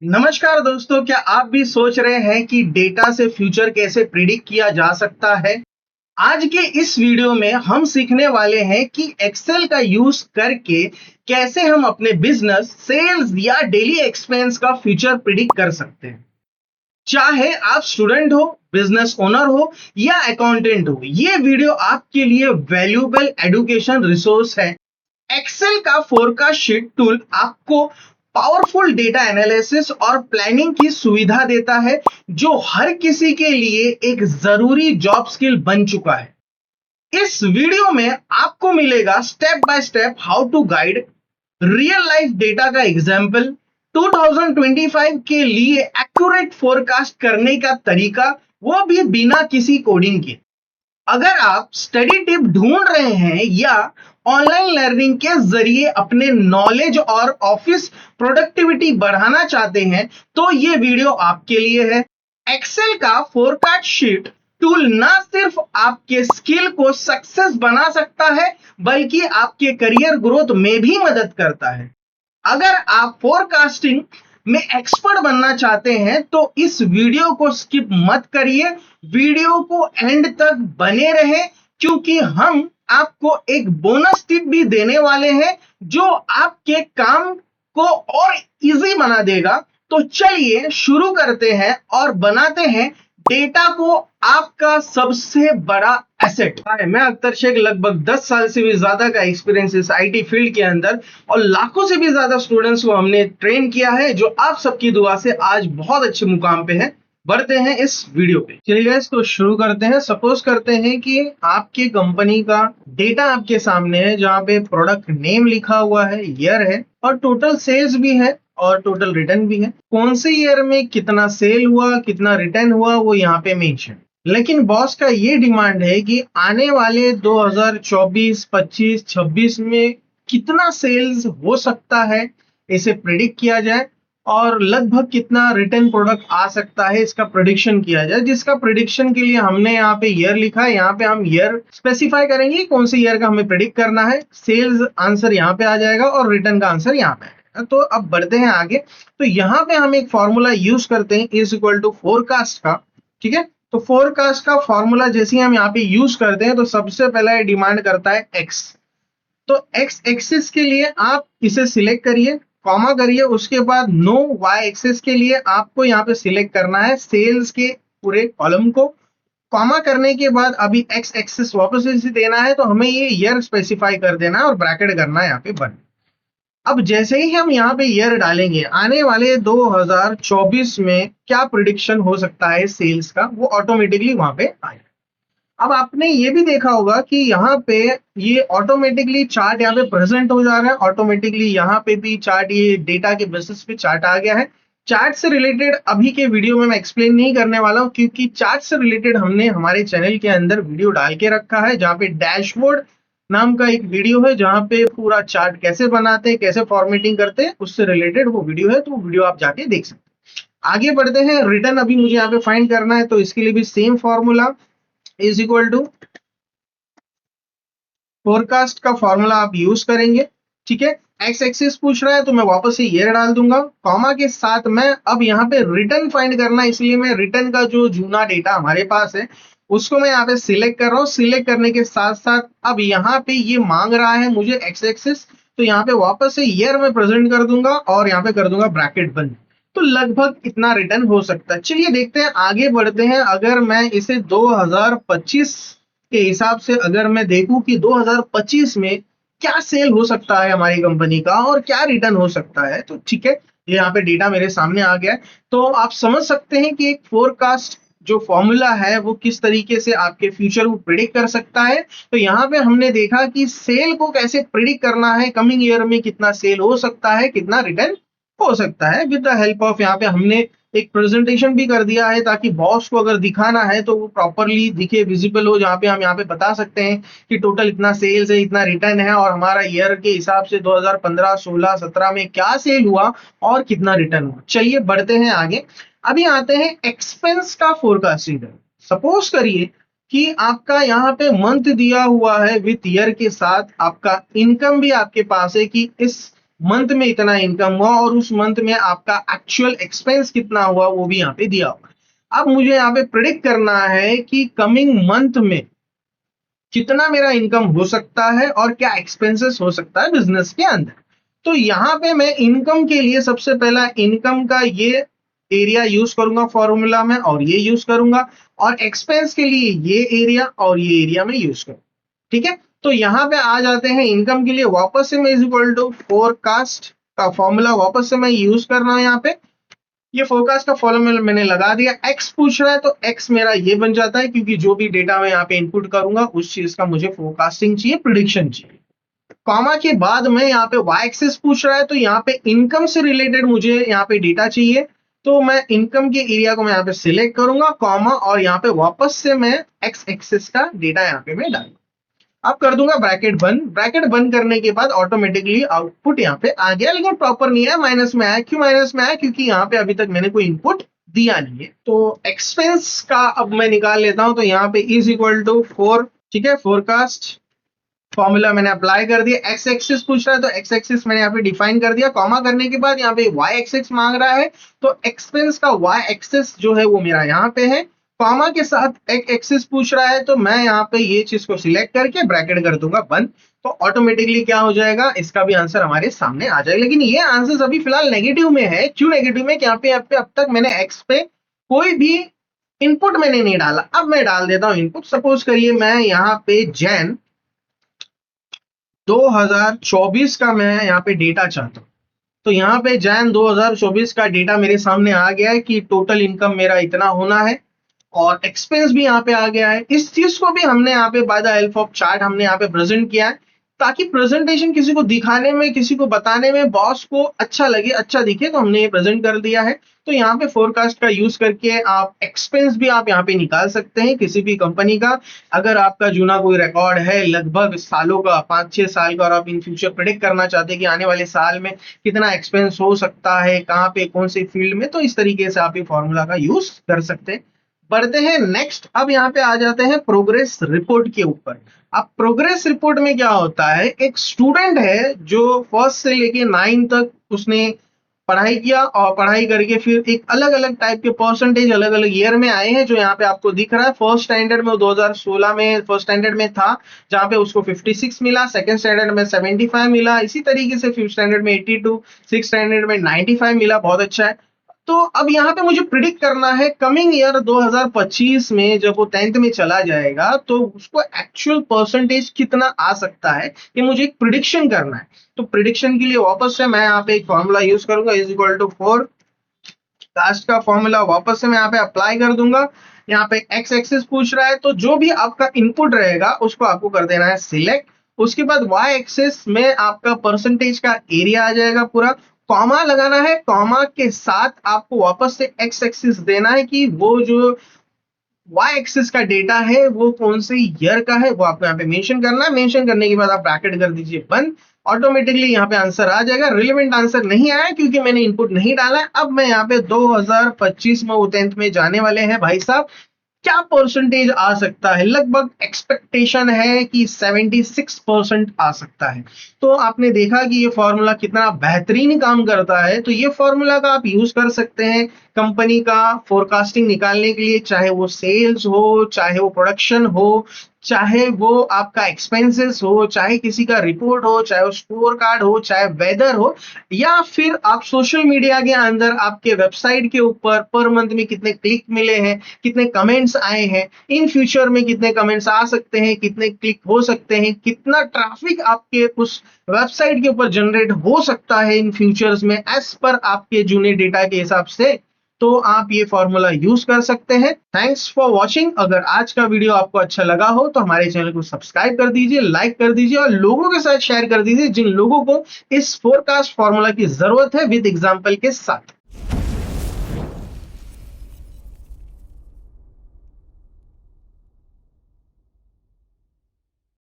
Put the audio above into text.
नमस्कार दोस्तों, क्या आप भी सोच रहे हैं कि डेटा से फ्यूचर कैसे प्रिडिक्ट किया जा सकता है? आज के इस वीडियो में हम सीखने वाले हैं कि एक्सेल का यूज करके कैसे हम अपने बिजनेस, सेल्स या डेली एक्सपेंस का फ्यूचर प्रिडिक्ट कर सकते हैं। चाहे आप स्टूडेंट हो, बिजनेस ओनर हो या अकाउंटेंट हो, ये वीडियो आपके लिए वैल्यूएबल एजुकेशन रिसोर्स है। एक्सेल का फोरकास्ट शीट टूल आपको पावरफुल डेटा एनालिसिस और प्लानिंग की सुविधा देता है, जो हर किसी के लिए एक जरूरी जॉब स्किल बन चुका है। इस वीडियो में आपको मिलेगा step by step how to guide, real life data का एग्जाम्पल, 2025 के लिए एक्यूरेट फोरकास्ट करने का तरीका, वो भी बिना किसी कोडिंग के। अगर आप स्टडी टिप ढूंढ रहे हैं या ऑनलाइन लर्निंग के जरिए अपने नॉलेज और ऑफिस प्रोडक्टिविटी बढ़ाना चाहते हैं, तो ये वीडियो आपके लिए है। एक्सेल का फोरकास्ट शीट टूल ना सिर्फ आपके स्किल को सक्सेस बना सकता है, बल्कि आपके करियर ग्रोथ में भी मदद करता है। अगर आप फोरकास्टिंग में एक्सपर्ट बनना चाहते हैं तो इस वीडियो को स्किप मत करिए, वीडियो को एंड तक बने रहे, क्योंकि हम आपको एक बोनस टिप भी देने वाले हैं जो आपके काम को और इजी बना देगा। तो चलिए शुरू करते हैं और बनाते हैं डेटा को आपका सबसे बड़ा एसेट। मैं अख्तर शेख, लगभग 10 साल से भी ज्यादा का एक्सपीरियंस इस आईटी फील्ड के अंदर, और लाखों से भी ज्यादा स्टूडेंट्स को हमने ट्रेन किया है, जो आप सबकी दुआ से आज बहुत अच्छे मुकाम पे है। बढ़ते हैं इस वीडियो पे। चलिए गाइस, तो शुरू करते हैं। सपोज करते हैं कि आपकी कंपनी का डेटा आपके सामने है, जहां पे प्रोडक्ट नेम लिखा हुआ है, ईयर है, और टोटल सेल्स भी है और टोटल रिटर्न भी है। कौन से ईयर में कितना सेल हुआ, कितना रिटर्न हुआ, वो यहाँ पे मेंशन। लेकिन बॉस का ये डिमांड है कि आने वाले 2024, 25, 26 में कितना सेल्स हो सकता है, इसे प्रिडिक्ट किया जाए, और लगभग कितना रिटर्न प्रोडक्ट आ सकता है, इसका प्रिडिक्शन किया जाए। जिसका प्रिडिक्शन के लिए हमने यहाँ पे ईयर लिखा है। यहाँ पे हम ईयर स्पेसिफाई करेंगे कौन से ईयर का हमें प्रिडिक्ट करना है। सेल्स आंसर यहाँ पे आ जाएगा और रिटर्न का आंसर यहाँ पे आएगा। तो अब बढ़ते हैं आगे। तो यहाँ पे हम एक फॉर्मूला यूज करते हैं, इज इक्वल टू फोरकास्ट का। ठीक है, तो फोरकास्ट का फॉर्मूला जैसे ही हम यहाँ पे यूज करते हैं, तो सबसे पहला डिमांड करता है एक्स। तो एक्स एक्सिस के लिए आप इसे सिलेक्ट करिए, कॉमा करिए, उसके बाद नो। वाई एक्सिस के लिए आपको यहाँ पे सिलेक्ट करना है सेल्स के पूरे कॉलम को। कॉमा करने के बाद अभी एक्स एक्सिस वापस इसे देना है, तो हमें ये ईयर स्पेसिफाई कर देना है और ब्रैकेट करना है यहाँ पे बंद। अब जैसे ही हम यहाँ पे ईयर डालेंगे, आने वाले 2024 में क्या प्रिडिक्शन हो सकता है सेल्स का, वो ऑटोमेटिकली वहां पे आएगा। अब आपने ये भी देखा होगा कि यहाँ पे ये ऑटोमेटिकली चार्ट यहाँ पे प्रेजेंट हो जा रहा है। ऑटोमेटिकली यहाँ पे भी चार्ट, ये डेटा के बेसिस पे चार्ट आ गया है। चार्ट से रिलेटेड अभी के वीडियो में मैं एक्सप्लेन नहीं करने वाला हूँ, क्योंकि चार्ट से रिलेटेड हमने हमारे चैनल के अंदर वीडियो डाल के रखा है, जहाँ पे डैशबोर्ड नाम का एक वीडियो है, जहाँ पे पूरा चार्ट कैसे बनाते हैं, कैसे फॉर्मेटिंग करते हैं, उससे रिलेटेड वो वीडियो है। तो वो वीडियो आप जाके देख सकते हैं। आगे बढ़ते हैं। रिटर्न अभी मुझे यहाँ पे फाइंड करना है, तो इसके लिए भी same formula, is equal to forecast का फॉर्मूला आप यूज करेंगे। ठीक है, एक्स एक्सिस पूछ रहा है तो मैं वापस से ईयर डाल दूंगा, कॉमा के साथ। मैं अब यहाँ पे रिटर्न फाइंड करना है, इसलिए मैं रिटर्न का जो जूना डेटा हमारे पास है उसको मैं यहाँ पे सिलेक्ट कर रहा हूँ। सिलेक्ट करने के साथ साथ अब यहाँ पे ये मांग रहा है मुझे एक्स एक्सिस, तो यहाँ पे वापस से ईयर में प्रेजेंट कर दूंगा और यहाँ पे कर दूंगा ब्रैकेट बंद। तो लगभग इतना रिटर्न हो सकता है। चलिए देखते हैं, आगे बढ़ते हैं। अगर मैं इसे 2025 के हिसाब से अगर मैं देखूं कि 2025 में क्या सेल हो सकता है हमारी कंपनी का और क्या रिटर्न हो सकता है, तो ठीक है, ये यहाँ पे डेटा मेरे सामने आ गया है। तो आप समझ सकते हैं कि एक फोरकास्ट जो फॉर्मूला है वो किस तरीके से आपके फ्यूचर को प्रिडिक्ट कर सकता है। तो यहाँ पे हमने देखा कि सेल को कैसे प्रिडिक्ट करना है, कमिंग ईयर में कितना सेल हो सकता है, कितना रिटर्न हो सकता है। विद द हेल्प ऑफ यहाँ पे हमने एक प्रेजेंटेशन भी कर दिया है, ताकि बॉस को अगर दिखाना है तो वो प्रॉपरली दिखे, विजिबल हो, जहाँ पे हम यहाँ पे बता सकते हैं कि टोटल इतना सेल्स है, इतना रिटर्न है, और हमारा ईयर के हिसाब से 2015, 16, 17 में क्या सेल हुआ और कितना रिटर्न हुआ। चलिए बढ़ते हैं आगे। अभी आते हैं एक्सपेंस का फोरकास्टिंग। सपोज करिए कि आपका यहाँ पे मंथ दिया हुआ है विथ ईयर के साथ, आपका इनकम भी आपके पास है कि इस मंथ में इतना इनकम हुआ और उस मंथ में आपका एक्चुअल एक्सपेंस कितना हुआ वो भी यहाँ पे दिया हुआ। अब मुझे यहाँ पे प्रिडिक्ट करना है कि कमिंग मंथ में कितना मेरा इनकम हो सकता है और क्या एक्सपेंसेस हो सकता है बिजनेस के अंदर। तो यहाँ पे मैं इनकम के लिए सबसे पहला इनकम का ये एरिया यूज करूंगा फॉर्मूला में और ये यूज करूंगा, और एक्सपेंस के लिए ये एरिया और ये एरिया में यूज करूंगा। ठीक है, तो यहाँ पे आ जाते हैं इनकम के लिए। वापस से मैं इज इक्वल टू फोरकास्ट का फॉर्मूला वापस से मैं यूज कर रहा हूं। यहाँ पे ये फोरकास्ट का फॉर्मूला मैंने लगा दिया। एक्स पूछ रहा है तो एक्स मेरा ये बन जाता है, क्योंकि जो भी डेटा मैं यहाँ पे इनपुट करूंगा उस चीज का मुझे फोरकास्टिंग चाहिए, प्रिडिक्शन चाहिए। कॉमा के बाद में यहाँ पे वाई एक्सिस पूछ रहा है, तो यहाँ पे इनकम से रिलेटेड मुझे यहाँ पे डेटा चाहिए, तो मैं इनकम के एरिया को मैं यहाँ पे सिलेक्ट करूंगा, कॉमा, और यहाँ पे वापस से मैं एक्स एक्सिस का डेटा यहाँ पे मैं डालूंगा। अब कर दूंगा ब्रैकेट बंद। ब्रैकेट बंद करने के बाद ऑटोमेटिकली आउटपुट यहाँ पे आ गया, लेकिन प्रॉपर नहीं है, माइनस में आया। क्यों माइनस में आया? क्योंकि यहाँ पे अभी तक मैंने कोई इनपुट दिया नहीं है। तो एक्सपेंस का अब मैं निकाल लेता हूं, तो यहाँ पे इज इक्वल टू 4, ठीक है, फोरकास्ट फॉर्मूला मैंने अप्लाई कर दिया। एक्स एक्सिस पूछ रहा है तो एक्स एक्सिस मैंने यहाँ पे डिफाइन कर दिया। कॉमा करने के बाद यहाँ पे वाई एक्सिस मांग रहा है, तो एक्सपेंस का वाई एक्सिस जो है वो मेरा यहाँ पे है। कॉमा के साथ एक एक्सिस पूछ रहा है, तो मैं यहाँ पे ये चीज को सिलेक्ट करके ब्रैकेट कर दूंगा बंद। तो ऑटोमेटिकली क्या हो जाएगा, इसका भी आंसर हमारे सामने आ जाएगा। लेकिन ये आंसर अभी फिलहाल नेगेटिव में है। क्यों नेगेटिव में? यहाँ पे अब तक मैंने एक्स पे कोई भी इनपुट मैंने नहीं डाला। अब मैं डाल देता हूँ इनपुट। सपोज करिए मैं यहाँ पे जैन 2024 का मैं यहाँ पे डेटा चाहता हूँ, तो यहाँ पे जैन 2024 का डेटा मेरे सामने आ गया है कि टोटल इनकम मेरा इतना होना है और एक्सपेंस भी यहाँ पे आ गया है। इस चीज को भी हमने यहाँ पे by the help of chart हमने यहाँ पे प्रेजेंट किया है, ताकि प्रेजेंटेशन किसी को दिखाने में, किसी को बताने में बॉस को अच्छा लगे, अच्छा दिखे, तो हमने ये प्रेजेंट कर दिया है। तो यहाँ पे फोरकास्ट का यूज करके आप एक्सपेंस भी आप यहाँ पे निकाल सकते हैं किसी भी कंपनी का। अगर आपका जूना कोई रिकॉर्ड है लगभग सालों का, 5-6 साल का, और आप इन फ्यूचर प्रेडिक्ट करना चाहते हैं कि आने वाले साल में कितना एक्सपेंस हो सकता है, कहाँ पे, कौन से फील्ड में, तो इस तरीके से आप ये फॉर्मूला का यूज कर सकते हैं। बढ़ते हैं नेक्स्ट। अब यहाँ पे आ जाते हैं प्रोग्रेस रिपोर्ट के ऊपर। अब प्रोग्रेस रिपोर्ट में क्या होता है, एक स्टूडेंट है जो फर्स्ट से लेके 9 तक उसने पढ़ाई किया, और पढ़ाई करके फिर एक अलग अलग टाइप के परसेंटेज अलग अलग ईयर में आए हैं, जो यहाँ पे आपको दिख रहा है। फर्स्ट स्टैंडर्ड में 2016 में फर्स्ट स्टैंडर्ड में था, जहाँ पे उसको 56 मिला, सेकंड स्टैंडर्ड में 75 मिला, इसी तरीके से फिफ्थ स्टैंडर्ड में 82, सिक्स स्टैंडर्ड में 95 मिला। बहुत अच्छा है। तो अब यहाँ पे मुझे प्रिडिक्ट करना है कमिंग ईयर 2025 में जब वो 10th में चला जाएगा तो उसको एक्चुअल परसेंटेज कितना आ सकता है, ये मुझे एक प्रिडिक्शन करना है। तो प्रिडिक्शन के लिए वापस से मैं यहाँ पे एक फॉर्मूला यूज करूंगा, इज इक्वल टू 4 कास्ट का फॉर्मूला वापस से मैं यहाँ पे अप्लाई कर दूंगा। यहाँ पे एक्स एक्सिस पूछ रहा है, तो जो भी आपका इनपुट रहेगा उसको आपको कर देना है सिलेक्ट। उसके बाद वाई एक्सिस में आपका परसेंटेज का एरिया आ जाएगा पूरा। कॉमा लगाना है, कॉमा के साथ आपको वापस से एक्स एक्सिस देना है कि वो जो वाई एक्सिस का डेटा है वो कौन से ईयर का है वो आपको यहाँ पे मेंशन करना है। मेंशन करने के बाद आप ब्रैकेट कर दीजिए बंद। ऑटोमेटिकली यहाँ पे आंसर आ जाएगा। रिलेवेंट आंसर नहीं आया क्योंकि मैंने इनपुट नहीं डाला है। अब मैं यहाँ पे 2025 में वो 10th में जाने वाले हैं भाई साहब, क्या परसेंटेज आ सकता है? लगभग एक्सपेक्टेशन है कि 76% आ सकता है। तो आपने देखा कि ये फॉर्मूला कितना बेहतरीन काम करता है। तो ये फॉर्मूला का आप यूज कर सकते हैं कंपनी का फोरकास्टिंग निकालने के लिए, चाहे वो सेल्स हो, चाहे वो प्रोडक्शन हो, चाहे वो आपका एक्सपेंसेस हो, चाहे किसी का रिपोर्ट हो, चाहे वो स्कोर कार्ड हो, चाहे वेदर हो, या फिर आप सोशल मीडिया के अंदर आपके वेबसाइट के ऊपर पर मंथ में कितने क्लिक मिले हैं, कितने कमेंट्स आए हैं, इन फ्यूचर में कितने कमेंट्स आ सकते हैं, कितने क्लिक हो सकते हैं, कितना ट्रैफिक आपके उस वेबसाइट के ऊपर जनरेट हो सकता है इन फ्यूचर्स में, एज पर आपके जूने डेटा के हिसाब से, तो आप ये फॉर्मूला यूज कर सकते हैं। Thanks for watching. अगर आज का वीडियो आपको अच्छा लगा हो तो हमारे चैनल को सब्सक्राइब कर दीजिए, लाइक कर दीजिए और लोगों के साथ शेयर कर दीजिए जिन लोगों को इस फोरकास्ट फॉर्मूला की जरूरत है विद एग्जांपल के साथ।